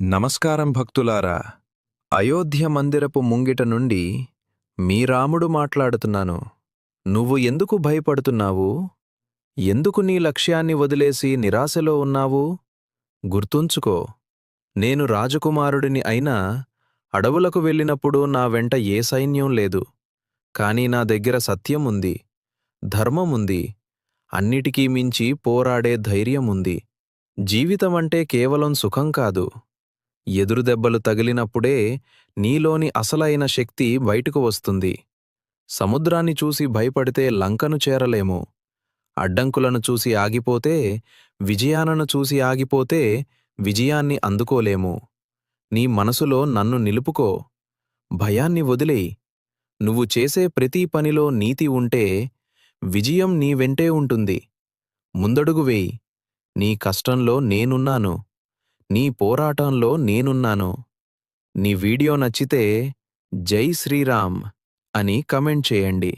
నమస్కారం భక్తులారా. అయోధ్య మందిరపు ముంగిట నుండి మీ రాముడు మాట్లాడుతున్నాను. నువ్వు ఎందుకు భయపడుతున్నావు? ఎందుకు నీ లక్ష్యాన్ని వదిలేసి నిరాశలో ఉన్నావు? గుర్తుంచుకో, నేను రాజకుమారుడిని అయినా అడవులకు వెళ్ళినప్పుడు నా వెంట ఏ సైన్యం లేదు. కాని నా దగ్గర సత్యముంది, ధర్మముంది, అన్నిటికీ మించి పోరాడే ధైర్యముంది. జీవితమంటే కేవలం సుఖం కాదు. ఎదురుదెబ్బలు తగిలినప్పుడే నీలోని అసలైన శక్తి బయటకు వస్తుంది. సముద్రాన్ని చూసి భయపడితే లంకను చేరలేము. అడ్డంకులను చూసి ఆగిపోతే, విజయాలను చూసి ఆగిపోతే విజయాన్ని అందుకోలేము. నీ మనసులో నన్ను నిలుపుకో. భయాన్ని వదిలేయ్. నువ్వు చేసే ప్రతి పనిలో నీతి ఉంటే విజయం నీ వెంటే ఉంటుంది. ముందడుగు వేయ్. నీ కష్టంలో నేనున్నాను. నీ పోరాటంలో నేనున్నాను. నీ వీడియో నచ్చితే జై శ్రీరామ్ అని కమెంట్ చేయండి.